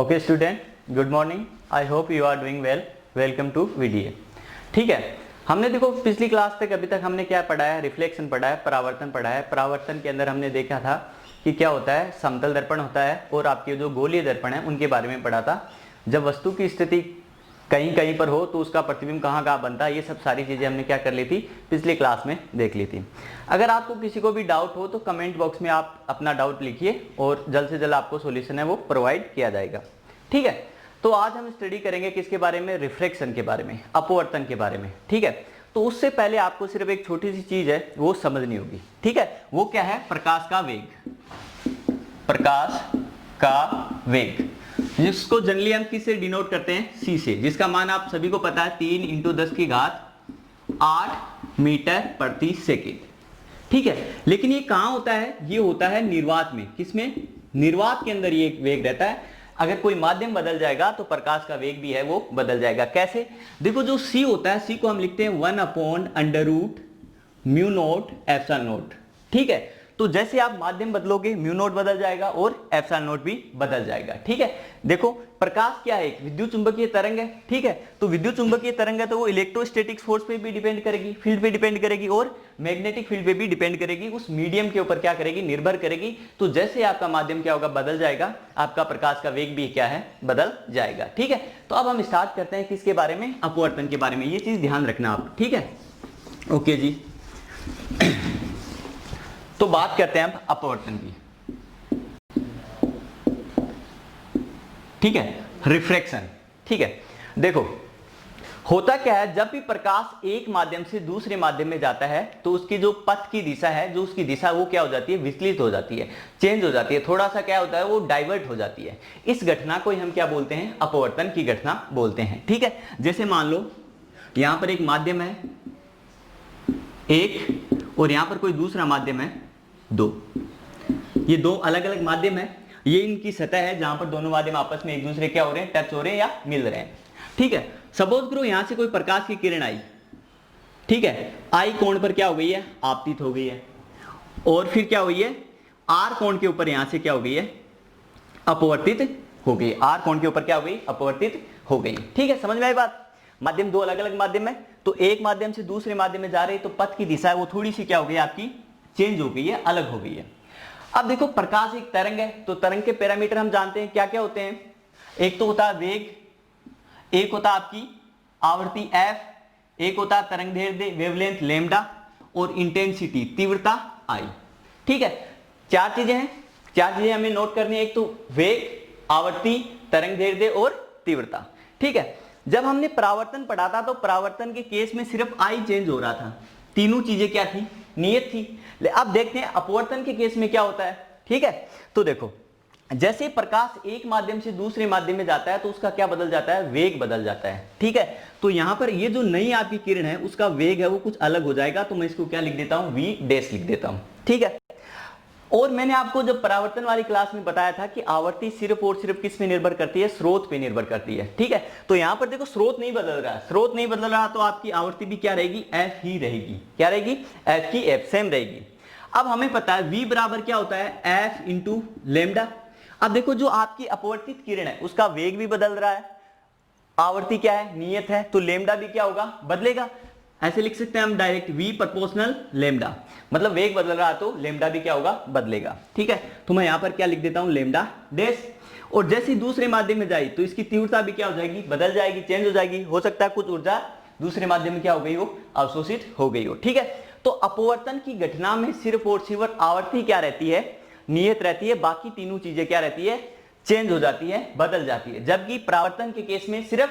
Okay student, good morning. I hope you are doing well. Welcome to video. ठीक है, हमने देखो पिछली क्लास तक अभी तक हमने क्या पढ़ा है, रिफ्लेक्शन पढ़ा है, परावर्तन पढ़ा है। परावर्तन के अंदर हमने देखा था कि क्या होता है, समतल दर्पण होता है और आपके जो गोलीय दर्पण है उनके बारे में पढ़ा था। जब वस्तु की स्थिति कहीं कहीं पर हो तो उसका प्रतिबिंब कहाँ कहाँ बनता है, ये सब सारी चीजें हमने क्या कर ली थी, पिछली क्लास में देख ली थी। अगर आपको किसी को भी डाउट हो तो कमेंट बॉक्स में आप अपना डाउट लिखिए और जल्द से जल्द आपको सॉल्यूशन है वो प्रोवाइड किया जाएगा। ठीक है, तो आज हम स्टडी करेंगे किसके बारे में, रिफ्रैक्शन के बारे में, अपवर्तन के बारे में। ठीक है, तो उससे पहले आपको सिर्फ एक छोटी सी चीज है वो समझनी होगी। ठीक है, वो क्या है, प्रकाश का वेग। प्रकाश का वेग जिसको जनरली हम किससे डिनोट करते हैं, c से, जिसका मान आप सभी को पता है 3 × 10⁸ मीटर प्रति सेकेंड। ठीक है, लेकिन ये कहां होता है, ये होता है निर्वात में। किसमें, निर्वात के अंदर ये एक वेग रहता है। अगर कोई माध्यम बदल जाएगा तो प्रकाश का वेग भी है वो बदल जाएगा। कैसे, देखो जो c होता है, c को हम लिखते हैं 1/√μ0ε0। ठीक है, तो जैसे आप माध्यम बदलोगे μ0 बदल जाएगा और ε0 भी बदल जाएगा। ठीक है, देखो प्रकाश क्या है, एक विद्युत चुंबकीय तरंग है। ठीक है, तो विद्युत चुंबकीय तरंग है तो वो इलेक्ट्रोस्टैटिक फोर्स पे भी डिपेंड करेगी, फील्ड पे डिपेंड करेगी और मैग्नेटिक फील्ड पे भी डिपेंड करेगी। उस मीडियम के ऊपर क्या करेगी, निर्भर करेगी। तो जैसे आपका माध्यम क्या होगा, बदल जाएगा, आपका प्रकाश का वेग भी क्या है, बदल जाएगा। ठीक है, तो अब हम स्टार्ट करते हैं किसके बारे में, अपवर्तन के बारे में। ये चीज ध्यान रखना आप। ठीक है, ओके जी। तो बात करते हैं अब अपवर्तन की। ठीक है, रिफ्रैक्शन। ठीक है, देखो होता क्या है, जब भी प्रकाश एक माध्यम से दूसरे माध्यम में जाता है तो उसकी जो पथ की दिशा है, जो उसकी दिशा वो क्या हो जाती है, विचलित हो जाती है, चेंज हो जाती है, थोड़ा सा क्या होता है, वो डाइवर्ट हो जाती है। इस घटना को हम क्या बोलते हैं, अपवर्तन की घटना बोलते हैं। ठीक है, जैसे मान लो यहां पर एक माध्यम है एक और यहां पर कोई दूसरा माध्यम है 2। ये दो अलग अलग माध्यम है, ये इनकी सतह है जहां पर दोनों माध्यम आपस में एक दूसरे क्या हो रहे हैं, टच हो रहे हैं या मिल रहे हैं। ठीक है, सपोज करो यहां से कोई प्रकाश की किरण आई। ठीक है, आई कोण पर क्या हो गई है, आपतित हो गई है, और फिर क्या हुई है, आर कोण के ऊपर यहां से क्या हो गई है, अपवर्तित हो गई। आर कोण के ऊपर क्या हो गई, अपवर्तित हो गई। ठीक है, समझ में आई बात। माध्यम दो अलग अलग माध्यम है, तो एक माध्यम से दूसरे माध्यम में जा रहे तो पथ की दिशा है वो थोड़ी सी क्या हो गई, आपकी चेंज हो गई है, अलग हो गई है। अब देखो प्रकाश एक तरंग है, तो तरंग के पैरामीटर हम जानते हैं क्या क्या होते हैं। एक तो होता है वेग, एक होता है आपकी आवृत्ति f, एक होता है तरंग दैर्ध्य वेवलेंथ लैम्डा, और इंटेंसिटी तीव्रता I। ठीक है, चार चीजें हैं, चार चीजें हमें नोट करनी है। एक तो वेग, आवृत्ति, तरंग दैर्ध्य और तीव्रता। ठीक है, जब हमने परावर्तन पढ़ा था तो परावर्तन के केस में सिर्फ I चेंज हो रहा था, तीनों चीजें क्या थी, नियत थी। अब देखते हैं अपवर्तन के केस में क्या होता है। ठीक है, तो देखो जैसे प्रकाश एक माध्यम से दूसरे माध्यम में जाता है तो उसका क्या बदल जाता है, वेग बदल जाता है। ठीक है, तो यहां पर ये जो नई आपकी किरण है उसका वेग है वो कुछ अलग हो जाएगा, तो मैं इसको क्या लिख देता हूं, v डैश लिख देता हूं। ठीक है, और मैंने आपको जब परावर्तन वाली क्लास में बताया था कि आवृत्ति सिर्फ और सिर्फ किस में निर्भर करती है, स्रोत पे निर्भर करती है। ठीक है, तो यहां पर देखो स्रोत नहीं बदल रहा है, स्रोत नहीं बदल रहा तो आपकी आवृत्ति भी क्या रहेगी, f ही रहेगी। क्या रहेगी, f की f सेम रहेगी। अब हमें पता है v बराबर क्या होता है, f इंटू लैम्डा। अब देखो जो आपकी अपवर्तित किरण है उसका वेग भी बदल रहा है, आवृत्ति क्या है, नियत है, तो लैम्डा भी क्या होगा, बदलेगा। ऐसे लिख सकते हैं हम डायरेक्ट v प्रोपोर्शनल लैम्डा, मतलब वेग बदल रहा तो लैम्डा भी क्या होगा, बदलेगा। ठीक है, तो मैं यहां पर क्या लिख देता हूं, लैम्डा डैश। और जैसे दूसरे माध्यम में जाए तो इसकी तीव्रता भी क्या हो जाएगी, बदल जाएगी, चेंज हो जाएगी। हो सकता है कुछ ऊर्जा दूसरे माध्यम में क्या हो गई हो, अवशोषित हो गई हो। ठीक है, तो अपवर्तन की घटना में सिर्फ और सिर्फ आवृत्ति क्या रहती है, नियत रहती है, बाकी तीनों चीजें क्या रहती है, चेंज हो जाती है, बदल जाती है। जबकि परावर्तन के केस में सिर्फ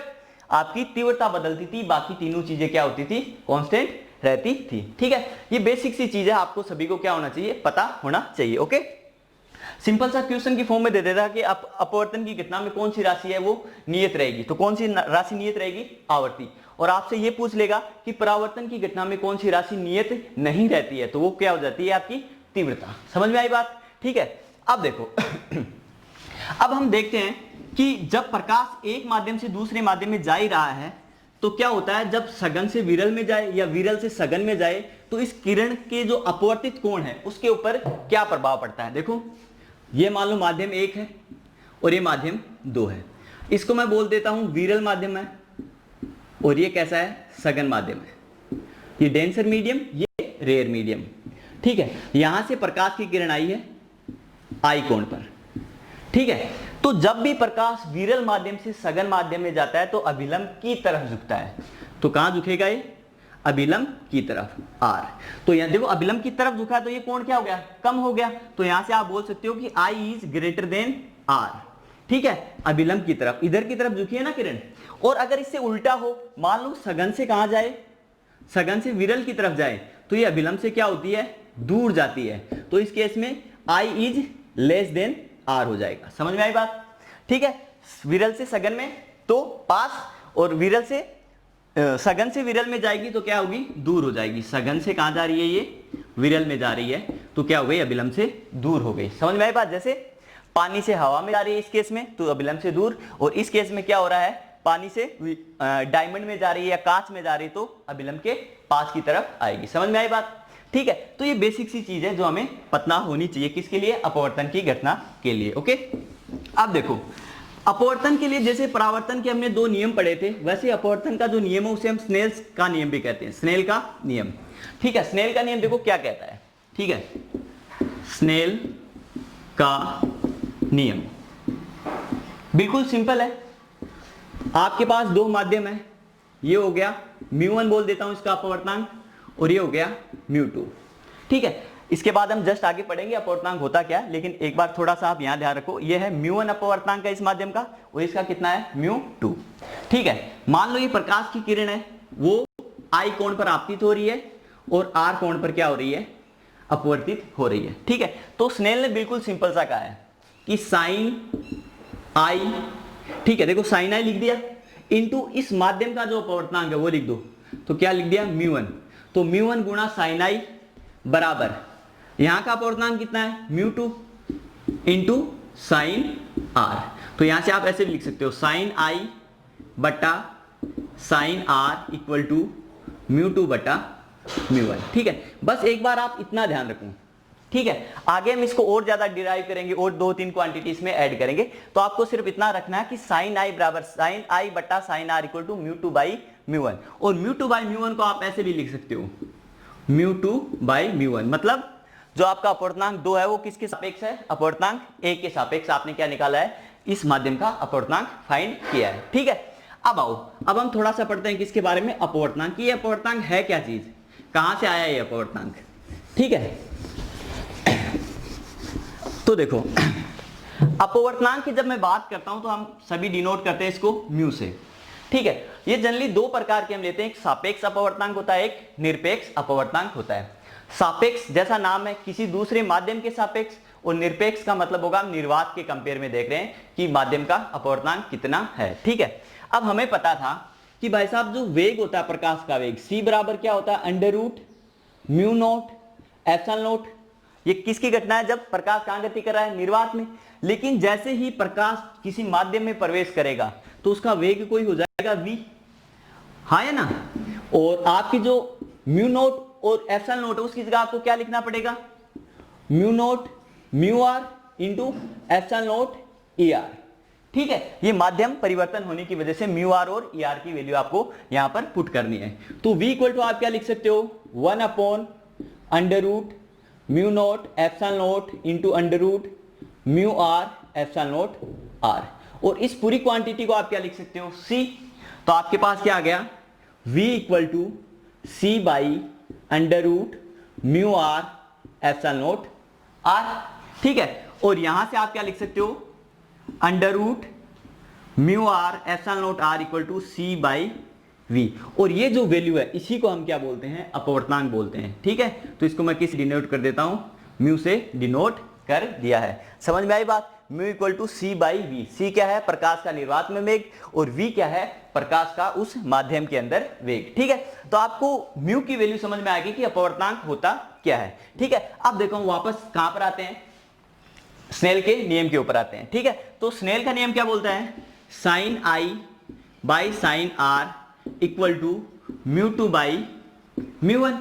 आपकी तीव्रता बदलती थी, बाकी तीनों चीजें क्या होती थी, कांस्टेंट रहती थी। ठीक है, ये बेसिक सी चीज है, आपको सभी को क्या होना चाहिए, पता होना चाहिए। ओके, सिंपल सा क्वेश्चन की फॉर्म में दे देता कि अपवर्तन की घटना में कौन सी राशि है वो नियत रहेगी, तो कौन सी राशि नियत रहेगी, आवृत्ति। और आपसे ये पूछ लेगा कि परावर्तन की घटना में कौन सी राशि नियत नहीं रहती है, तो वो क्या हो जाती है, आपकी तीव्रता। समझ में आई बात। ठीक है, अब देखो अब हम देखते हैं कि जब प्रकाश एक माध्यम से दूसरे माध्यम में जा ही रहा है तो क्या होता है, जब सघन से विरल में जाए या विरल से सघन में जाए तो इस किरण के जो अपवर्तित कोण है उसके ऊपर क्या प्रभाव पड़ता है। देखो ये मान लो माध्यम एक है और ये माध्यम 2 है। इसको मैं बोल देता हूं विरल माध्यम है, और ये कैसा है, सघन माध्यम है। ये डेंसर मीडियम, ये रेयर मीडियम। ठीक है, यहां से प्रकाश की किरण आई है आई कोण पर। ठीक है, तो जब भी प्रकाश विरल माध्यम से सघन माध्यम में जाता है तो अभिलंब की तरफ झुकता है। तो कहां झुकेगा ये, अभिलंब की तरफ, आर। तो यहां देखो अभिलंब की तरफ झुका है तो ये कोण क्या हो गया, कम हो गया। तो यहां से आप बोल सकते हो कि I is greater than are. ठीक है, अभिलंब की तरफ, इधर की तरफ झुकी है ना किरण। और अगर इससे उल्टा हो, मान लो सघन से कहां जाए, सघन से विरल की तरफ जाए, तो ये अभिलंब से क्या होती है, दूर जाती है। तो इस केस में I is less than are हो जाएगा। समझ में आई बात? ठीक है, विरल से सघन में तो पास, और विरल से सघन से विरल में जाएगी तो क्या होगी, दूर हो जाएगी। सघन से कहां जा रही है, ये विरल में जा रही है, तो क्या हो गई, अभिलंब से दूर हो गई। समझ में आई बात? जैसे पानी से हवा में जा रही है इस केस में, तो अभिलंब से दूर, और इस केस में क्या हो रहा है, पानी से डायमंड में जा रही है या कांच में जा रही है, तो अभिलंब के पास की तरफ आएगी। समझ में आई बात? ठीक है, तो ये बेसिक सी चीज है जो हमें पता होनी चाहिए, किसके लिए, अपवर्तन की घटना के लिए। ओके, अब देखो अपवर्तन के लिए जैसे परावर्तन के हमने 2 नियम पढ़े थे, वैसे अपवर्तन का जो नियम है उसे हम स्नेल्स का नियम भी कहते हैं, स्नेल का नियम। ठीक है, स्नेल का नियम देखो क्या कहता है। ठीक है, स्नेल का नियम बिल्कुल सिंपल है। आपके पास 2 माध्यम है, ये हो गया μ1 बोल देता हूं इसका अपवर्तनांक, और ये हो गया μ2। ठीक है, इसके बाद हम जस्ट आगे पढ़ेंगे अपवर्तनांक होता क्या, लेकिन एक बार थोड़ा सा आप यहां ध्यान रखो, ये है μ1 अपवर्तनांक है इस माध्यम का, और इसका कितना है, μ2। ठीक है, मान लो ये प्रकाश की किरण है, वो I कोण पर आपतित हो रही है और R कोण पर क्या हो रही है, अपवर्तित हो रही है। ठीक है, तो स्नेल ने बिल्कुल सिंपल सा कहा है कि साइन I, ठीक है, देखो साइन I लिख दिया, इंटू इस माध्यम का जो अपवर्तनांक है वो लिख दो, तो क्या लिख दिया, μ1। तो μ1 गुणा साइन I बराबर, यहां का अपवर्तनांक कितना है, μ2 इंटू साइन R। तो यहां से आप ऐसे भी लिख सकते हो, साइन I बटा साइन R इक्वल टू μ2 बटा μ1। ठीक है, बस एक बार आप इतना ध्यान रखो। ठीक है, आगे हम इसको और ज्यादा डिराइव करेंगे और 2-3 क्वांटिटीज में ऐड करेंगे, तो आपको सिर्फ इतना रखना है कि साइन I बराबर साइन I बटा sine R equal to μ2 by μ1। और μ2 बाई μ1 को आप ऐसे भी लिख सकते हो, μ2 बाई μ1, मतलब जो आपका अपवर्तनांक 2 है वो किसके सापेक्ष है, अपवर्तनांक 1 के सापेक्ष आपने क्या निकाला है, इस माध्यम का अपवर्तनांक फाइंड किया है। ठीक है, अब आओ, अब हम थोड़ा सा पढ़ते हैं किसके बारे में, अपवर्तनांक। ये अपवर्तनांक है क्या चीज, कहां से आया ये अपवर्तनांक। ठीक है, तो देखो अपवर्तनांक की जब मैं बात करता हूं तो हम सभी डिनोट करते हैं इसको म्यू से। ठीक है, ये जनरली 2 प्रकार के हम लेते हैं, एक सापेक्ष अपवर्तनांक होता है, एक निरपेक्ष अपवर्तनांक होता है। सापेक्ष जैसा नाम है, किसी दूसरे माध्यम के सापेक्ष, और निरपेक्ष का मतलब होगा हम निर्वात के कंपेयर में देख रहे हैं कि माध्यम का अपवर्तनांक कितना है। ठीक है, अब हमें पता था कि भाई साहब जो वेग होता है प्रकाश का वेग, c बराबर क्या होता है, under root mu naught epsilon naught. ये किसकी घटना है, जब प्रकाश कहां गति कर रहा है, निर्वात में। लेकिन जैसे ही प्रकाश किसी माध्यम में प्रवेश करेगा तो उसका वेग कोई हो जाएगा v, हाँ है ना। और आपकी जो म्यू नोट और एप्सिलॉन नोट है उसकी जगह आपको क्या लिखना पड़ेगा, mu naught mu r into epsilon naught e r. ठीक है, ये माध्यम परिवर्तन होने की वजह से म्यू आर और ई आर की वैल्यू आपको यहां पर पुट करनी है। तो v इक्वल टू आप क्या लिख सकते हो, 1 upon under root mu naught epsilon naught into under root mu r epsilon naught r. और इस पूरी क्वांटिटी को आप क्या लिख सकते हो, c। तो आपके पास क्या आ गया, v equal to c by under root mu r epsilon naught r. ठीक है, और यहां से आप क्या लिख सकते हो, under root mu r epsilon naught r equal to c by v। और ये जो वैल्यू है इसी को हम क्या बोलते हैं, अपवर्तनांक बोलते हैं। ठीक है, तो इसको मैं किस डिनोट कर देता हूं, म्यू से डिनोट कर दिया है। समझ में आई बात, mu equal to c by v. c क्या है, प्रकाश का निर्वात में वेग, और v क्या है, प्रकाश का उस माध्यम के अंदर वेग। ठीक है, तो आपको म्यू की वैल्यू समझ में आएगी कि अपवर्तनांक होता क्या है। ठीक है, अब देखो हम वापस कहां पर आते हैं, स्नेल के नियम के ऊपर आते हैं। ठीक है, तो स्नेल का नियम क्या बोलता है, sine I by sine R equal to mu 2 by mu 1।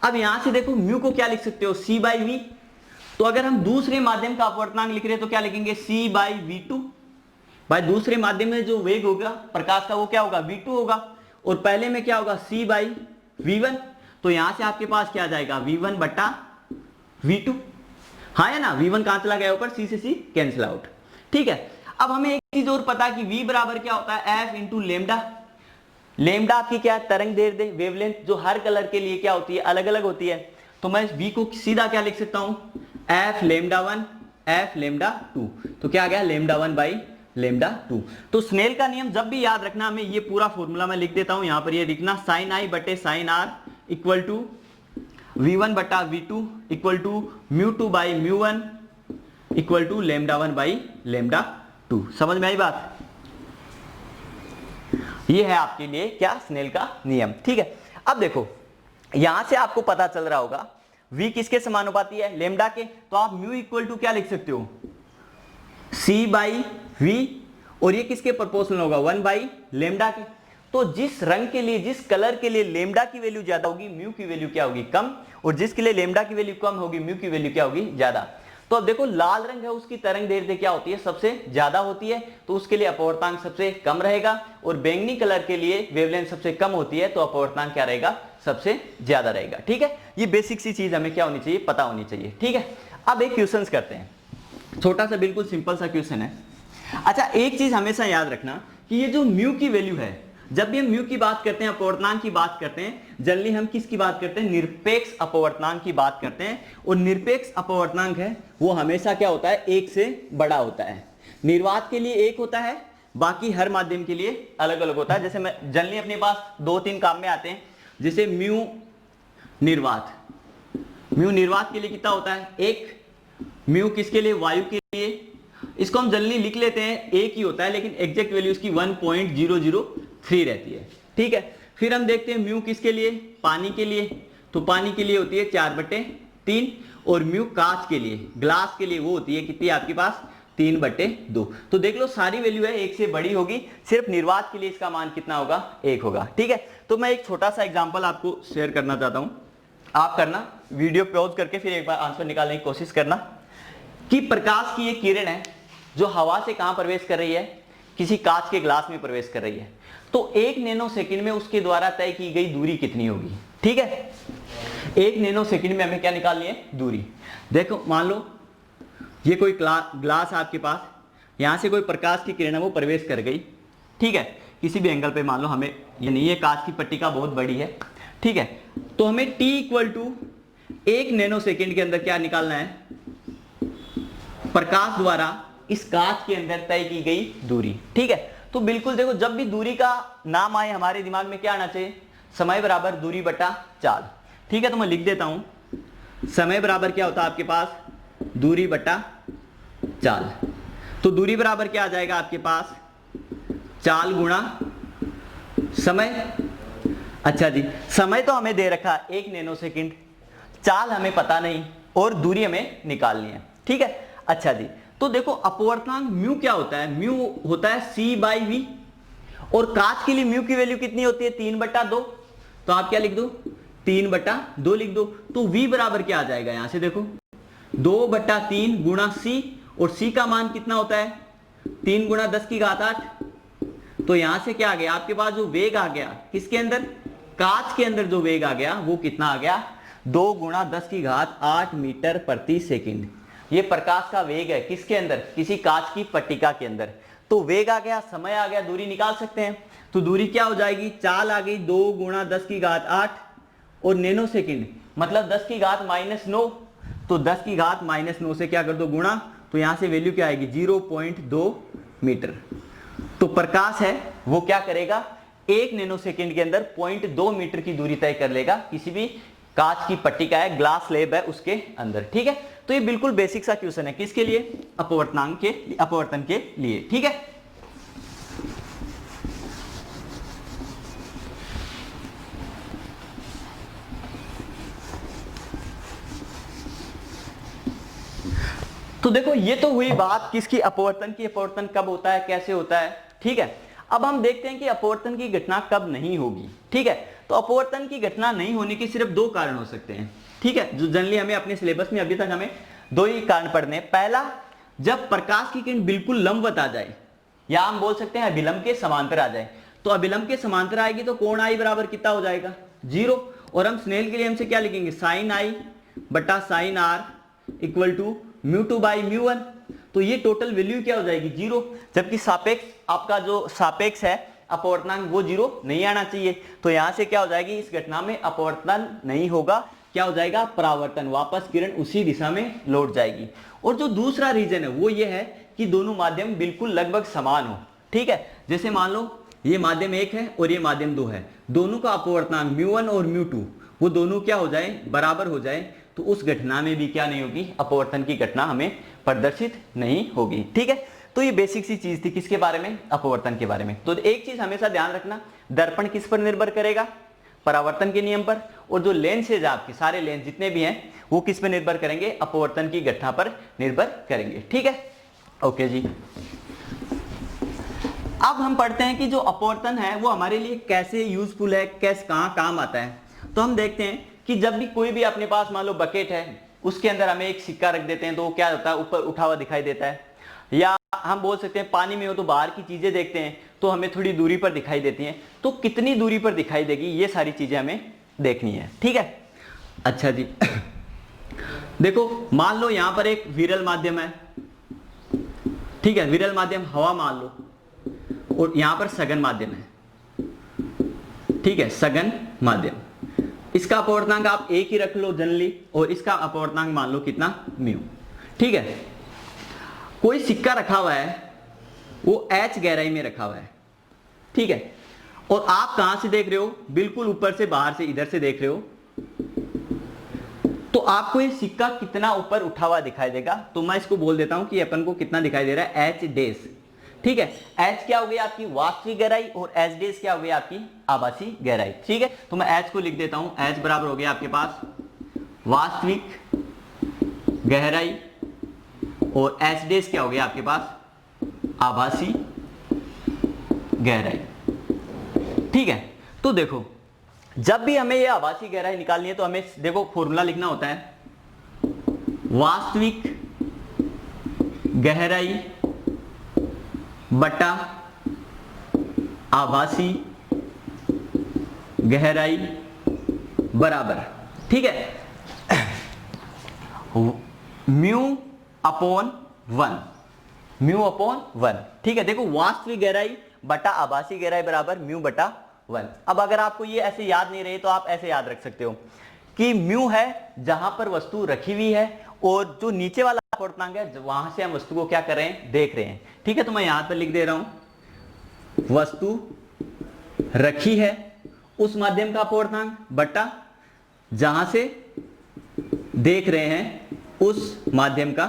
अब यहां से देखो म्यू को क्या लिख सकते हो, c बाई वी। तो अगर हम दूसरे माध्यम का अपवर्तनांक लिख रहे हैं तो क्या लिखेंगे, c बाई वी 2। भाई दूसरे माध्यम में जो वेग होगा प्रकाश का वो क्या होगा, v2 होगा, और पहले में क्या होगा, c बाई v1। तो यहां से आपके पास क्या आ जाएगा, v1 बट्टा v2। हाँ है ना, v1 कहां चला गया ऊपर, c से c कैंसिल आउट। ठीक है, अब हमें एक चीज और पता है कि v बराबर क्या होता है, f इंटू लेमडा। लेमडा आपकी क्या है, तरंग दैर्ध्य वेवलेंथ, जो हर कलर के लिए क्या होती है, अलग अलग होती है। तो मैं v को सीधा क्या लिख सकता हूं, f लेमडा 1 f लेमडा 2। तो क्या आ गया, लेमडा 1 बाई लेमडा 2। तो स्नेल का नियम जब भी याद रखना, हमें ये पूरा फॉर्मूला मैं लिख देता हूं यहां पर, ये लिखना साइन आई बटे sign r equal to v1 बटा v2 equal to mu 2 by mu 1 equal to lambda 1 by lambda 2। समझ में आई बात, ये है आपके लिए क्या, स्नेल का नियम। ठीक है, अब देखो यहां से आपको पता चल रहा होगा v किसके समानुपाती है, लेमडा के। तो आप म्यू इक्वल टू क्या लिख सकते हो, c बाई v, और ये किसके प्रोपोर्शनल होगा, 1 बाई लेमडा के। तो जिस रंग के लिए, जिस कलर के लिए लेमडा की वैल्यू ज्यादा होगी, म्यू की वैल्यू क्या होगी, कम, और जिसके लिए लेमडा की वैल्यू कम होगी, म्यू की वैल्यू क्या होगी, ज्यादा। तो अब देखो लाल रंग है, उसकी तरंग दैर्ध्य क्या होती है, सबसे ज्यादा होती है, तो उसके लिए अपवर्तनांक सबसे कम रहेगा। और बैंगनी कलर के लिए वेवलेंथ सबसे कम होती है, तो अपवर्तनांक क्या रहेगा, सबसे ज्यादा रहेगा। ठीक है, ये बेसिक सी चीज हमें क्या होनी चाहिए, पता होनी चाहिए। ठीक है, अब एक क्वेश्चन करते हैं, छोटा सा बिल्कुल सिंपल सा क्वेश्चन है। अच्छा, एक चीज हमेशा याद रखना कि ये जो म्यू की वैल्यू है, जब भी हम म्यू की बात करते हैं, अपवर्तनांक की बात करते हैं, जनरली हम किसकी बात करते हैं, निरपेक्ष अपवर्तनांक की बात करते हैं। और निरपेक्ष अपवर्तनांक है वो हमेशा क्या होता है, एक से बड़ा होता है। निर्वात के लिए एक होता है, बाकी हर माध्यम के लिए अलग अलग होता है। जैसे मैं जनरली अपने पास 2-3 काम में आते हैं, जैसे म्यू निर्वात, म्यू निर्वात के लिए कितना होता है, एक। म्यू किसके लिए, वायु के लिए। इसको हम जनरली लिख लेते हैं एक ही होता है, लेकिन एग्जैक्ट वैल्यू उसकी 1.003 रहती है। ठीक है, फिर हम देखते हैं म्यू किसके लिए, पानी के लिए। तो पानी के लिए होती है 4/3, और म्यू कांच के लिए, ग्लास के लिए वो होती है कितनी आपके पास, 3/2। तो देख लो सारी वैल्यू है एक से बड़ी होगी, सिर्फ निर्वात के लिए इसका मान कितना होगा, 1 होगा। ठीक है, तो मैं एक छोटा सा एग्जांपल आपको शेयर करना चाहता हूं, आप करना, वीडियो पॉज करके फिर एक बार आंसर निकालने की कोशिश करना। कि प्रकाश की एक किरण है जो हवा से कहां प्रवेश कर रही है, किसी कांच के ग्लास में प्रवेश कर रही है। तो 1 नैनो सेकंड में उसके द्वारा तय की गई दूरी कितनी होगी। ठीक है, 1 नैनो सेकंड में हमें क्या निकालनी है, दूरी। देखो मान लो ये कोई ग्लास आपके पास, यहां से कोई प्रकाश की किरण है वो प्रवेश कर गई। ठीक है, किसी भी एंगल पे मान लो, हमें ये नहीं है, कांच की पट्टिका बहुत बड़ी है। ठीक है, तो हमें t equal to 1 nanosecond के अंदर क्या निकालना है, प्रकाश द्वारा इस कांच के अंदर तय की गई दूरी। ठीक है, तो बिल्कुल देखो जब भी दूरी का नाम आए हमारे दिमाग में क्या आना चाहिए, समय बराबर दूरी बटा चाल। ठीक है, तो मैं लिख देता हूं, समय बराबर क्या होता है आपके पास, दूरी बटा चाल। तो दूरी बराबर क्या आ जाएगा आपके पास, चाल गुणा समय। अच्छा जी, समय तो हमें दे रखा 1 नैनो सेकंड, चाल हमें पता नहीं, और दूरी हमें निकालनी है। ठीक है, अच्छा जी, तो देखो अपवर्तनांक म्यू क्या होता है, म्यू होता है c बाई वी, और कांच के लिए म्यू की वैल्यू कितनी होती है, 3/2। तो आप क्या लिख दो, 3/2 लिख दो। तो v बराबर क्या आ जाएगा, यहां से देखो 2/3 गुणा c, और c का मान कितना होता है, 3 गुणा 10⁸। तो यहां से क्या आ गया आपके पास, जो वेग आ गया किसके अंदर, कांच के अंदर जो वेग आ गया वो कितना आ गया, 2 गुणा 10⁸ मीटर प्रति सेकंड। ये प्रकाश का वेग है किसके अंदर, किसी कांच की पट्टिका के अंदर। तो वेग आ गया, समय आ गया, दूरी निकाल सकते हैं। तो दूरी क्या हो जाएगी, चाल आ गई 2 गुणा 10⁸, और नैनो सेकंड मतलब 10⁻⁹। तो 10⁻⁹ से क्या कर दो गुणा, तो यहां से वैल्यू क्या आएगी, 0.2 मीटर। तो प्रकाश है वो क्या करेगा, 1 नैनो सेकंड के अंदर 0.2 मीटर की दूरी तय कर लेगा, किसी भी कांच की पट्टिका है, ग्लास स्लैब है उसके अंदर। ठीक है, तो ये बिल्कुल बेसिक सा क्वेश्चन है, किसके लिए, अपवर्तनांक के, अपवर्तन के लिए। ठीक है, तो देखो ये तो हुई बात किसकी, अपवर्तन की। अपवर्तन कब होता है, कैसे होता है। ठीक है, अब हम देखते हैं कि अपवर्तन की घटना कब नहीं होगी। ठीक है, तो अपवर्तन की घटना नहीं होने के सिर्फ 2 कारण हो सकते हैं। ठीक है, जो जनरली हमें अपने सिलेबस में अभी तक हमें 2 ही कारण पढ़ने हैं। पहला, जब प्रकाश की किरण बिल्कुल लंबवत आ जाए, या हम बोल सकते हैं अभिलंब के समांतर आ जाए। तो अभिलंब के समांतर आएगी तो कोण आई बराबर कितना हो जाएगा 0। और हम स्नेल के लिए हमसे क्या लिखेंगे साइन आई बटा sine r equal to mu two by mu one. तो ये टोटल वैल्यू क्या हो जाएगी 0, जबकि सापेक्ष आपका जो सापेक्ष है अपवर्तनांक वो 0 नहीं आना चाहिए। तो यहां से क्या हो जाएगी इस घटना में अपवर्तन नहीं होगा, क्या हो जाएगा परावर्तन, वापस किरण उसी दिशा में लौट जाएगी। और जो दूसरा रीजन है वो ये है कि दोनों माध्यम बिल्कुल लगभग समान हो। ठीक है, जैसे मान लो ये माध्यम 1 है और ये माध्यम 2 है, दोनों का अपवर्तनांक μ1 और μ2 वो दोनों क्या हो जाए बराबर हो जाए, तो उस घटना में भी क्या नहीं होगी अपवर्तन की घटना हमें प्रदर्शित नहीं होगी। ठीक है, तो ये बेसिक सी चीज थी किसके बारे में अपवर्तन के बारे में। तो एक चीज हमेशा ध्यान रखना, दर्पण किस पर निर्भर करेगा परावर्तन के नियम पर, और जो लेंस है आपके सारे लेंस जितने भी हैं वो किस पर निर्भर करेंगे अपवर्तन की घटना पर निर्भर करेंगे। ठीक है, ओके जी। अब हम पढ़ते हैं कि जो अपवर्तन है वो हमारे लिए कैसे यूजफुल है, कैसे कहाँ काम आता है। तो हम देखते हैं कि जब भी कोई भी अपने पास मान लो बकेट है उसके अंदर हमें एक सिक्का रख देते हैं तो क्या होता है ऊपर उठा हुआ दिखाई देता है, या हम बोल सकते हैं पानी में हो तो बाहर की चीजें देखते हैं तो हमें थोड़ी दूरी पर दिखाई देती हैं। तो कितनी दूरी पर दिखाई देगी ये सारी चीजें हमें देखनी है। ठीक है, अच्छा जी देखो मान लो यहां पर एक विरल माध्यम है, ठीक है, विरल माध्यम हवा मान लो, और यहां पर सघन माध्यम है। ठीक है, सघन माध्यम, इसका अपवर्तनांक आप एक ही रख लो जनरली, और इसका अपवर्तनांक मान लो कितना म्यू। ठीक है, कोई सिक्का रखा हुआ है वो h गहराई में रखा हुआ है। ठीक है, और आप कहां से देख रहे हो बिल्कुल ऊपर से बाहर से इधर से देख रहे हो, तो आपको ये सिक्का कितना ऊपर उठा हुआ दिखाई देगा। तो मैं इसको बोल देता हूं कि अपन को कितना दिखाई दे रहा है h डेस। ठीक है, h क्या हो गई आपकी वास्तविक गहराई और h डेस क्या हो गई आपकी आभासी गहराई। ठीक है, तो मैं h को लिख देता हूं, h बराबर हो गया आपके पास वास्तविक गहराई और h डेस क्या हो गया आपके पास आभासी गहराई। ठीक है, तो देखो जब भी हमें ये आभासी गहराई निकालनी है तो हमें देखो फॉर्मूला लिखना होता है वास्तविक गहराई बटा आभासी गहराई बराबर, ठीक है, म्यू अपॉन 1, म्यू अपॉन 1। ठीक है, देखो वास्तविक गहराई बटा आभासी गहराई बराबर म्यू बटा 1। अब अगर आपको ये ऐसे याद नहीं रहे तो आप ऐसे याद रख सकते हो कि म्यू है जहां पर वस्तु रखी हुई है, और जो नीचे वाला अपवर्तनांक है वहां से हम वस्तु को क्या कर रहे हैं देख रहे हैं। ठीक है, तो मैं यहां पर लिख दे रहा हूं वस्तु रखी है उस माध्यम का अपवर्तनांक बटा जहां से देख रहे हैं उस माध्यम का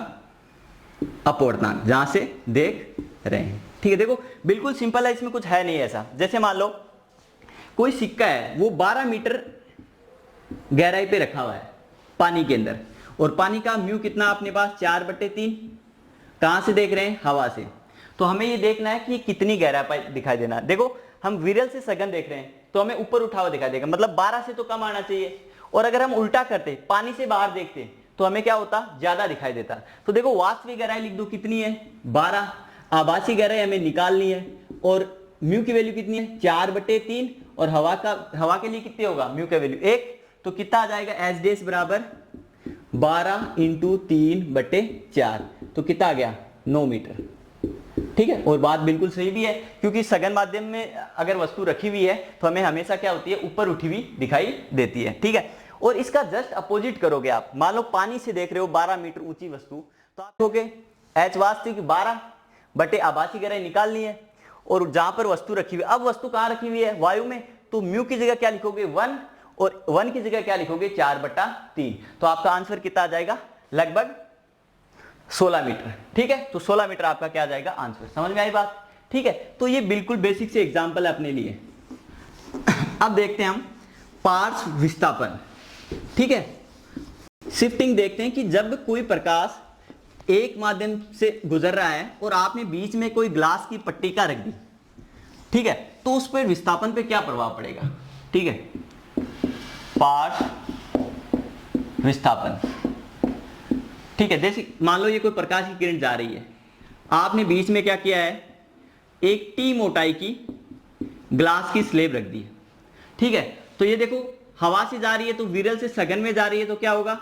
अपवर्तनांक, जहां से देख रहे हैं। ठीक है, देखो बिल्कुल सिंपल है, इसमें कुछ है नहीं ऐसा। जैसे मान लो कोई सिक्का है वो 12 मीटर गहराई पे रखा हुआ है पानी के अंदर, और पानी का म्यू कितना अपने पास 4/3, कहां से देख रहे हैं हवा से। तो हमें ये देखना है कि कितनी गहराई दिखाई देना। देखो हम विरल से सघन देख रहे हैं तो हमें ऊपर उठा हुआ दिखाई देगा, मतलब 12 से तो कम आना चाहिए। और अगर हम उल्टा करते पानी से बाहर देखते तो हमें क्या होता ज्यादा दिखाई देता। तो देखो वास्तविक गहराई लिख दो कितनी है 12, आभासी गहराई हमें निकालनी है, और म्यू की वैल्यू कितनी है 4/3, और हवा के लिए कितनी होगा म्यू का वैल्यू 1, तो कितना आ जाएगा एच डेस बराबर 12 × 3/4, तो कितना आ गया 9 मीटर। ठीक है, और बात बिल्कुल सही भी है क्योंकि सघन माध्यम में अगर वस्तु रखी हुई है तो हमें हमेशा क्या होती है ऊपर उठी हुई दिखाई देती है। ठीक है, और इसका जस्ट अपोजिट करोगे आप, मान लो पानी से देख रहे हो 12 मीटर ऊंची वस्तु, तो आप कहोगे एच वास्तविक 12 बटे आभासी गहराई निकालनी है, और जहां पर वस्तु रखी हुई है, अब वस्तु कहां रखी हुई है वायु में, तो म्यू की जगह क्या लिखोगे 1, और 1 की जगह क्या लिखोगे 4/3, तो आपका आंसर कितना आ जाएगा लगभग 16 मीटर। ठीक है, तो 16 मीटर आपका क्या आ जाएगा आंसर। समझ में आई बात। ठीक है, तो ये बिल्कुल बेसिक से एग्जांपल है अपने लिए। अब देखते हैं हम पार्श्व विस्थापन। ठीक है, शिफ्टिंग देखते हैं कि जब कोई प्रकाश एक माध्यम से गुजर रहा है और आपने बीच में कोई ग्लास की पट्टिका रख दी, ठीक है, तो उस पर विस्थापन पे क्या प्रभाव पड़ेगा। ठीक है, पार्श्व विस्थापन। ठीक है, जैसे मान लो ये कोई प्रकाश की किरण जा रही है, आपने बीच में क्या किया है एक टी मोटाई की ग्लास की स्लेब रख दी है, ठीक है। तो ये देखो हवा से जा रही है तो विरल से सघन में जा रही है, तो क्या होगा,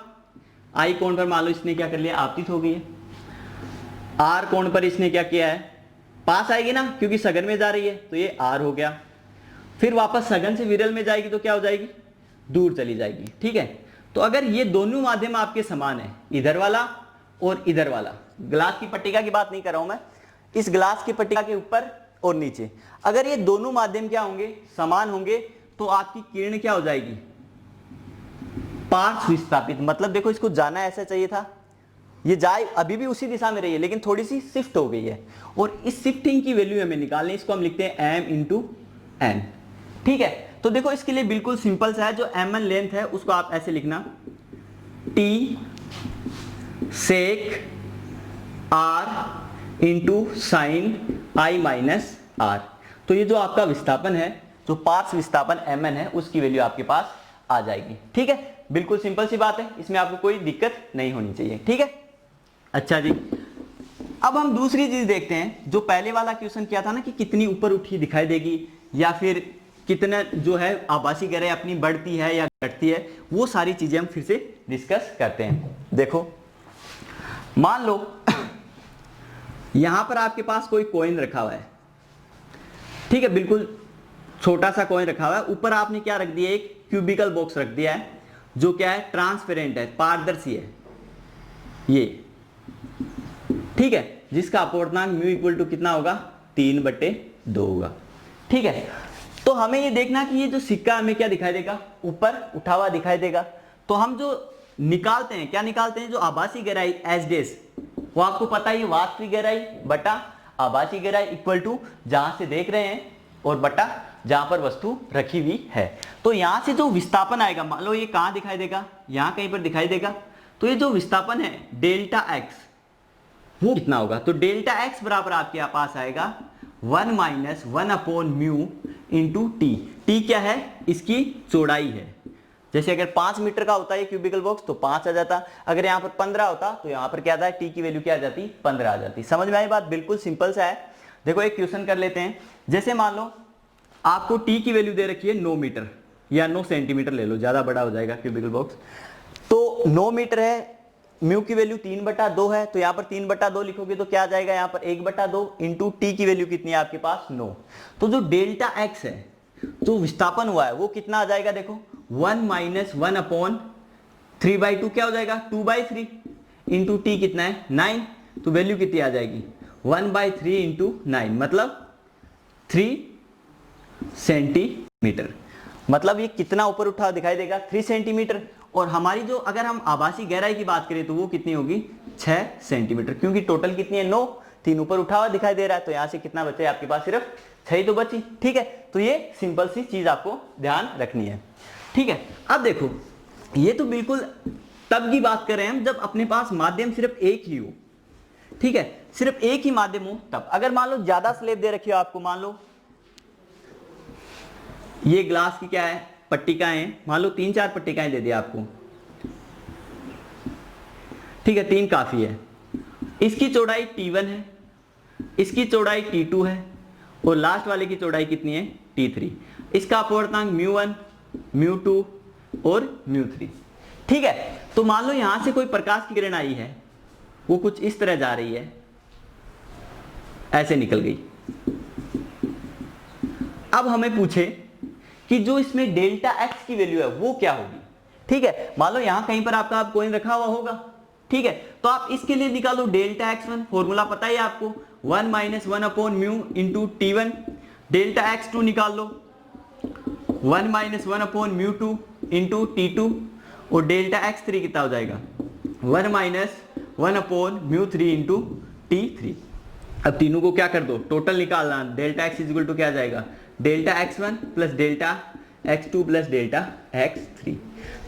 आई कोण पर मान लो इसने क्या कर लिया, आपतित हो गई है। आर कोण पर इसने क्या किया है, पास आएगी ना, क्योंकि सघन में जा रही है, तो ये आर हो गया। फिर वापस सघन से विरल में जाएगी तो क्या हो जाएगी, दूर चली जाएगी, ठीक है। तो अगर ये दोनों माध्यम आपके समान है, इधर वाला और इधर वाला, ग्लास की पट्टिका की बात नहीं कर रहा हूं मैं, इस ग्लास की पट्टिका के ऊपर और नीचे, अगर ये दोनों माध्यम क्या होंगे, समान होंगे, तो आपकी किरण क्या हो जाएगी, पार्श्व विस्थापित। मतलब देखो इसको जाना ऐसा चाहिए था, ये जाए अभी भी उसी दिशा में रही है, लेकिन थोड़ी सी शिफ्ट हो गई है, और इस शिफ्टिंग की वैल्यू हमें निकालनी है, इसको हम लिखते हैं m इंटू एन, ठीक है। तो देखो इसके लिए बिल्कुल सिंपल सा है, जो m1 लेंथ है उसको आप ऐसे लिखना, t sec r into sine i minus r। तो ये जो आपका विस्थापन है, जो पार्श्व विस्थापन mn है, उसकी वैल्यू आपके पास आ जाएगी, ठीक है। बिल्कुल सिंपल सी बात है, इसमें आपको कोई दिक्कत नहीं होनी चाहिए, ठीक है। अच्छा जी, अब हम दूसरी चीज देखते हैं, जो पहले वाला क्वेश्चन किया था ना कि कितनी ऊपर उठी दिखाई देगी, या फिर कितना जो है आभासी गहराई अपनी बढ़ती है या घटती है, वो सारी चीजें हम फिर से डिस्कस करते हैं। देखो मान लो यहां पर आपके पास कोई कॉइन रखा हुआ है, ठीक है, बिल्कुल छोटा सा कॉइन रखा हुआ है, ऊपर आपने क्या रख दिया, एक क्यूबिकल बॉक्स रख दिया है, जो क्या है, ट्रांसपेरेंट है, पारदर्शी है, ये, ठीक है, जिसका अपवर्तनांक म्यू इक्वल टू कितना होगा, 3/2 होगा, ठीक है। तो हमें ये देखना कि ये जो सिक्का हमें क्या दिखाई देगा, ऊपर उठा हुआ दिखाई देगा। तो हम जो निकालते हैं, क्या निकालते हैं, जो आभासी गहराई एच डेस, वो आपको पता है, वास्तविक गहराई बटा आभासी गहराई इक्वल टू जहां से देख रहे हैं और बटा जहां पर वस्तु रखी हुई है। तो यहां से जो विस्थापन आएगा, मान लो ये कहां दिखाई देगा, यहां कहीं पर दिखाई देगा, तो ये जो विस्थापन है डेल्टा एक्स, वो कितना होगा, तो डेल्टा एक्स बराबर आपके पास आएगा 1 माइनस 1/μ इंटू टी। टी क्या है, इसकी चौड़ाई है। जैसे अगर 5 मीटर का होता है क्यूबिकल बॉक्स तो 5 आ जाता, अगर यहाँ पर 15 होता तो यहाँ पर क्या था, टी की वैल्यू क्या आ जाती, 15 आ जाती। समझ में आई बात, बिल्कुल सिंपल सा है। देखो एक क्वेश्चन कर लेते हैं, जैसे मान लो आपको टी की वैल्यू दे रखी है 9 मीटर या 9 सेंटीमीटर ले लो, ज्यादा बड़ा हो जाएगा क्यूबिकल बॉक्स। तो 9 मीटर है, म्यू की वैल्यू 3/2 है, तो यहाँ पर 3/2 लिखोगे तो क्या आ जाएगा, यहाँ पर 1/2 इंटू टी की वैल्यू कितनी है आपके पास, 9। तो जो डेल्टा एक्स है, जो विस्थापन हुआ है, वो कितना आ जाएगा, देखो 1 माइनस 1/3/2 क्या हो जाएगा, 2/3 इंटू टी कितना है, 9। तो वैल्यू कितनी आ जाएगी, 1/3 इंटू 9, मतलब 3 सेंटीमीटर। मतलब ये कितना ऊपर उठा दिखाई देगा, 3 सेंटीमीटर। और हमारी जो, अगर हम आभासी गहराई की बात करें तो वो कितनी होगी, 6 सेंटीमीटर, क्योंकि टोटल कितनी है, 9, 3 ऊपर उठा हुआ दिखाई दे रहा है, तो यहां से कितना बचे आपके पास, सिर्फ 6 ही तो बची, ठीक है। तो ये सिंपल सी चीज आपको ध्यान रखनी है, ठीक है। अब देखो ये तो बिल्कुल तब की बात कर रहे हैं हम जब अपने पास माध्यम सिर्फ एक ही हो, ठीक है, सिर्फ एक ही माध्यम हो तब। अगर मान लो ज्यादा स्लेब दे रखी हो आपको, मान लो ये ग्लास की क्या है, पट्टिकाएं, मान लो 3-4 पट्टिकाएं दे दी आपको, ठीक है, 3 काफी है। इसकी चौड़ाई T1 है, इसकी चौड़ाई T2 है, और लास्ट वाले की चौड़ाई कितनी है, T3। इसका अपवर्तनांक μ1, μ2 और μ3, ठीक है। तो मान लो यहां से कोई प्रकाश की किरण आई है, वो कुछ इस तरह जा रही है, ऐसे निकल गई। अब हमें पूछे कि जो इसमें डेल्टा एक्स की वैल्यू है वो क्या होगी, ठीक है। मान लो यहां कहीं पर आपका कॉइन रखा हुआ होगा, ठीक है, तो आप इसके लिए निकालो डेल्टा x1, फॉर्मूला पता है आपको, 1 minus 1/μ into T1। Delta x2 निकाल लो, 1 माइनस 1/μ2 इंटू T2। और डेल्टा x3 कितना हो जाएगा, 1 माइनस 1/μ3 इंटू T3। अब तीनों को क्या कर दो, टोटल निकालना, डेल्टा x इक्वल टू क्या आ जाएगा, delta x1 plus delta x2 plus delta x3,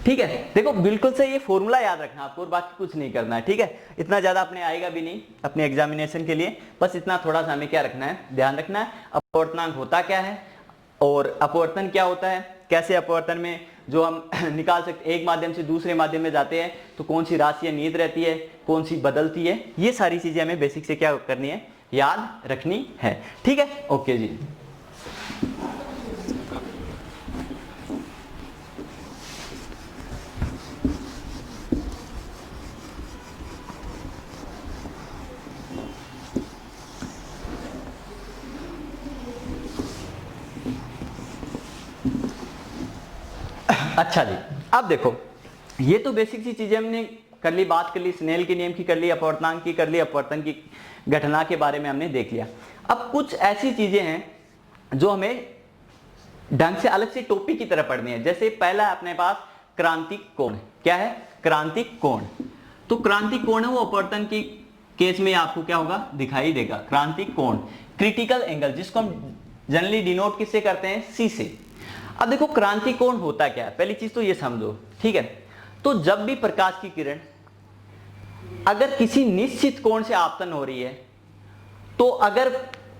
ठीक है। देखो बिल्कुल से ये फॉर्मूला याद रखना आपको, और बाकी कुछ नहीं करना है, ठीक है। इतना ज्यादा अपने आएगा भी नहीं अपने एग्जामिनेशन के लिए, बस इतना थोड़ा सा हमें क्या रखना है, ध्यान रखना है। अपवर्तनांक होता क्या है और अपवर्तन क्या होता है, कैसे अपवर्तन में जो हम निकाल सकते, एक माध्यम से दूसरे माध्यम में जाते हैं तो कौन सी राशियां नियत रहती है, कौन सी बदलती है, ये सारी चीजें हमें बेसिक से क्या करनी है, याद रखनी है। ठीक है, ओके जी। अच्छा जी, अब देखो ये तो बेसिक सी चीजें हमने कर ली, बात कर ली, स्नेल के नियम की कर ली, अपवर्तनांक की कर ली, अपवर्तन की घटना के बारे में हमने देख लिया। अब कुछ ऐसी चीजें हैं जो हमें ढंग से अलग से टॉपिक की तरह पढ़नी है। जैसे पहला है अपने पास क्रांतिक कोण। क्या है? क्रांतिक कोण। तो क्रांतिक कोण है वो अपवर्तन की केस में आपको क्या होगा? दिखाई देगा। क्रांतिक कोण, क्रिटिकल एंगल, जिसको हम जनरली डिनोट किससे करते हैं? सी से। अब देखो क्रांतिक कोण होता क्या है, पहली चीज तो ये समझो, ठीक है। तो जब भी प्रकाश की किरण अगर किसी निश्चित कोण से आपतन हो रही है, तो अगर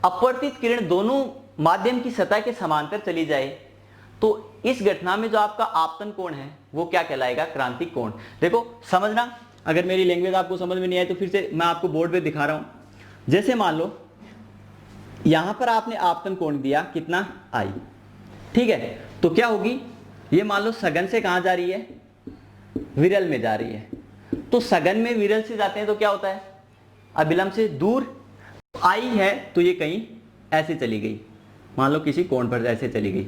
अपवर्तित किरण दोनों माध्यम की सतह के समांतर चली जाए, तो इस घटना में जो आपका आपतन कोण है वो क्या कहलाएगा? क्रांतिक कोण। देखो समझना, अगर मेरी लैंग्वेज आपको समझ में नहीं आए तो फिर से मैं आपको बोर्ड पे दिखा रहा हूं। जैसे मान लो यहां पर आपने आपतन कोण दिया कितना? आई, ठीक है। तो क्या होगी? ये मान लो सघन से कहां जा रही है? विरल में जा रही है। तो सघन में विरल से जाते हैं तो क्या होता है? अभिलंब से दूर। आई है तो ये कहीं ऐसे चली गई, मान लो किसी कोण पर ऐसे चली गई,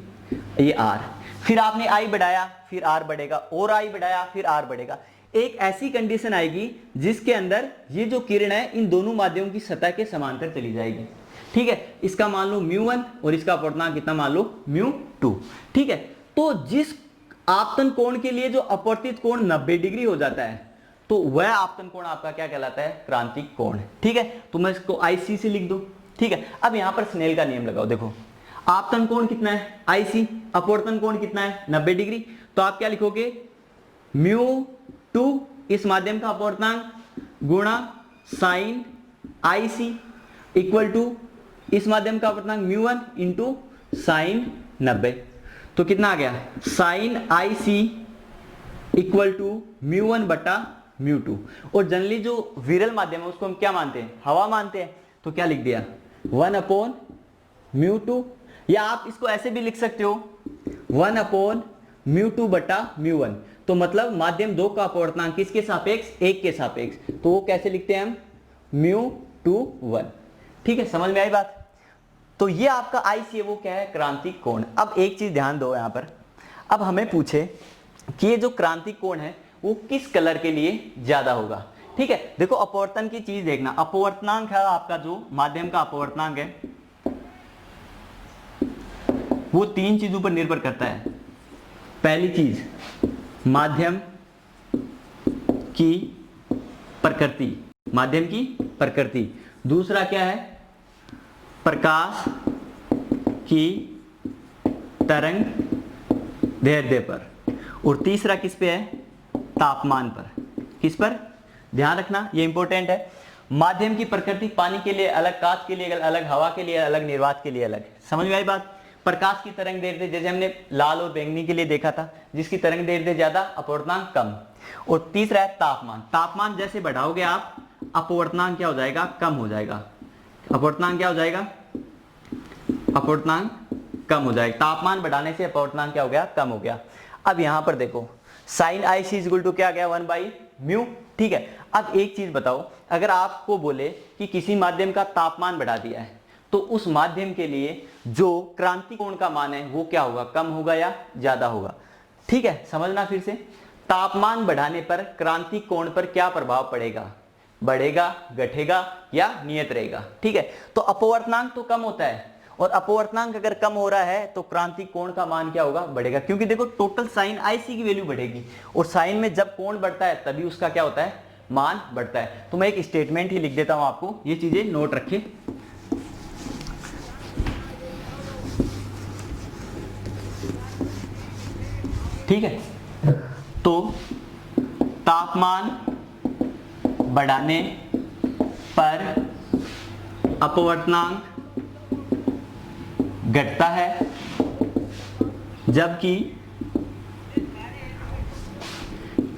ये आर। फिर आपने आई बढ़ाया, फिर आर बढ़ेगा, और आई बढ़ाया, फिर आर बढ़ेगा। एक ऐसी कंडीशन आएगी जिसके अंदर ये जो किरण है इन दोनों माध्यमों की सतह के समांतर चली जाएगी, ठीक है। इसका मान लो μ1 और इसका अपवर्तनांक कितना? मान लो μ2, ठीक है। तो जिस आपतन कोण के लिए जो अपवर्तित कोण 90 डिग्री हो जाता है, तो वह आपतन कोण आपका क्या कहलाता है? क्रांतिक कोण, ठीक है। तो मैं इसको IC से लिख दूं, ठीक है। अब यहां पर स्नेल का नियम लगाओ। देखो आपतन कोण कितना है? IC। अपवर्तन कोण कितना है? 90 डिग्री। तो आप क्या लिखोगे? μ2 इस माध्यम का अपवर्तनांक गुणा साइन IC इक्वल टू इस माध्यम का अपवर्तनांक μ1 इंटू साइन 90। तो कितना आ गया? साइन IC इक्वल टू μ1 बटा μ2। और जनरली जो विरल माध्यम है उसको हम क्या मानते हैं? हवा मानते हैं। तो क्या लिख दिया? 1/μ2, या आप इसको ऐसे भी लिख सकते हो 1/μ2 बटा μ1। तो मतलब माध्यम 2 का अपवर्तनांक किसके सापेक्ष? 1 के सापेक्ष। तो वो कैसे लिखते हैं हम? μ2 1, ठीक है। समझ में आई बात? तो ये आपका IC है वो क्या है? क्रांतिक कोण। अब एक चीज ध्यान दो यहां पर, अब हमें पूछे कि ये जो क्रांतिक कोण है वो किस कलर के लिए ज्यादा होगा, ठीक है। देखो अपवर्तन की चीज देखना, अपवर्तनांक है आपका जो माध्यम का अपवर्तनांक है वो 3 चीजों पर निर्भर करता है। पहली चीज माध्यम की प्रकृति, माध्यम की प्रकृति। दूसरा क्या है? प्रकाश की तरंग दैर्ध्य पर। और तीसरा किस पे है? तापमान पर। किस पर? ध्यान रखना, ये इंपॉर्टेंट है। माध्यम की प्रकृति, पानी के लिए अलग, कांच के लिए अलग, हवा के लिए अलग, निर्वात के लिए अलग। समझ में आई बात? प्रकाश की तरंग दैर्ध्य जैसे हमने लाल और बैंगनी के लिए देखा था, जिसकी तरंग दैर्ध्य ज्यादा, अपवर्तनांक कम। और तीसरा है तापमान। तापमान जैसे बढ़ाओगे आप, अपवर्तनांक क्या हो जाएगा? कम हो जाएगा। अपवर्तनांक क्या हो जाएगा? अपवर्तनांक कम हो जाएगा। तापमान बढ़ाने से अपवर्तनांक क्या हो गया? कम हो गया। अब यहां पर देखो साइन IC इक्वल टू क्या गया? 1/μ, ठीक है। अब एक चीज बताओ, अगर आपको बोले कि किसी माध्यम का तापमान बढ़ा दिया है, तो उस माध्यम के लिए जो क्रांतिक कोण का मान है वो क्या होगा? कम होगा या ज्यादा होगा? ठीक है, समझना फिर से। तापमान बढ़ाने पर क्रांतिक कोण पर क्या प्रभाव पड़ेगा? बढ़ेगा, घटेगा या नियत रहेगा, ठीक है। तो अपवर्तनांक तो कम होता है, और अपवर्तनांक अगर कम हो रहा है तो क्रांतिक कोण का मान क्या होगा? बढ़ेगा। क्योंकि देखो टोटल साइन IC की वैल्यू बढ़ेगी, और साइन में जब कोण बढ़ता है तभी उसका क्या होता है? मान बढ़ता है। तो मैं एक स्टेटमेंट ही लिख देता हूं आपको, ये चीजें नोट रखें। ठीक है, तो तापमान बढ़ाने पर अपवर्तनांक घटता है, जबकि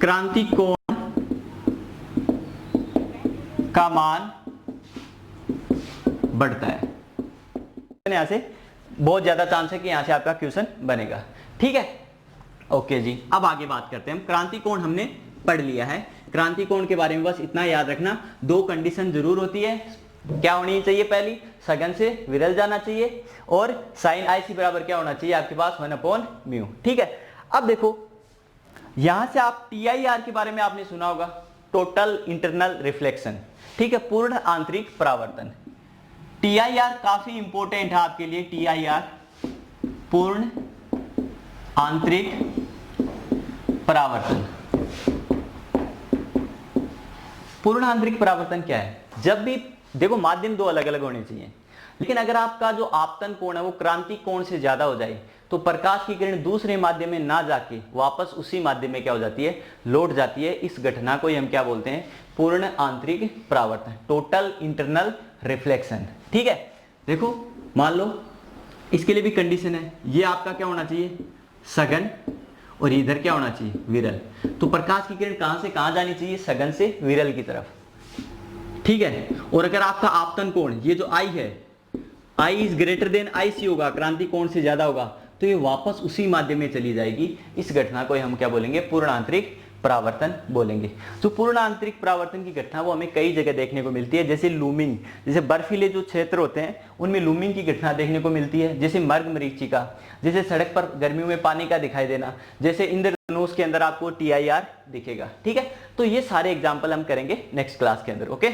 क्रांतिक कोण का मान बढ़ता है। यहां से बहुत ज्यादा चांस है कि यहां से आपका क्वेश्चन बनेगा। ठीक है, ओके जी। अब आगे बात करते हैं हम। क्रांति कोण हमने पढ़ लिया है। क्रांति कोण के बारे में बस इतना याद रखना, दो कंडीशन जरूर होती है। क्या होनी चाहिए? पहली, सघन से विरल जाना चाहिए, और साइन IC बराबर क्या होना चाहिए आपके पास? 1/μ। ठीक है, अब देखो यहां से आप TIR के बारे में आपने सुना होगा, टोटल इंटरनल रिफ्लेक्शन। ठीक है, पूर्ण आंतरिक परावर्तन। TIR काफी इंपॉर्टेंट है आपके लिए। TIR पूर्ण आंतरिक परावर्तन। पूर्ण आंतरिक परावर्तन क्या है? जब भी देखो, माध्यम दो अलग अलग होने चाहिए, लेकिन अगर आपका जो आपतन कोण है वो क्रांति कोण से ज्यादा हो जाए तो प्रकाश की किरण दूसरे माध्यम में ना जाके वापस उसी माध्यम में क्या हो जाती है? लौट जाती है। इस घटना को हम क्या बोलते हैं? पूर्ण आंतरिक परावर्तन, टोटल इंटरनल रिफ्लेक्शन। ठीक है, देखो मान लो इसके लिए भी कंडीशन है, ये आपका क्या होना चाहिए? सघन, और इधर क्या होना चाहिए? विरल। तो प्रकाश की किरण कहां से कहां जानी चाहिए? सघन से विरल की तरफ। ठीक है, और अगर आपका आपतन कोण ये जो I है, I is greater than IC होगा, क्रांति कोण से ज्यादा होगा, तो ये वापस उसी माध्यम में चली जाएगी। इस घटना को हम क्या बोलेंगे? पूर्ण आंतरिक परावर्तन बोलेंगे। जो पूर्ण आंतरिक परावर्तन की घटना वो हमें कई जगह देखने को मिलती है, जैसे लूमिंग, जैसे बर्फीले जो क्षेत्र होते हैं उनमें लूमिंग की घटना देखने को मिलती है, जैसे मर्गमरीचिका, जैसे सड़क पर गर्मियों में पानी का दिखाई देना, जैसे इंद्रधनुष के अंदर आपको TIR दिखेगा। ठीक है, तो ये सारे एग्जाम्पल हम करेंगे नेक्स्ट क्लास के अंदर। ओके।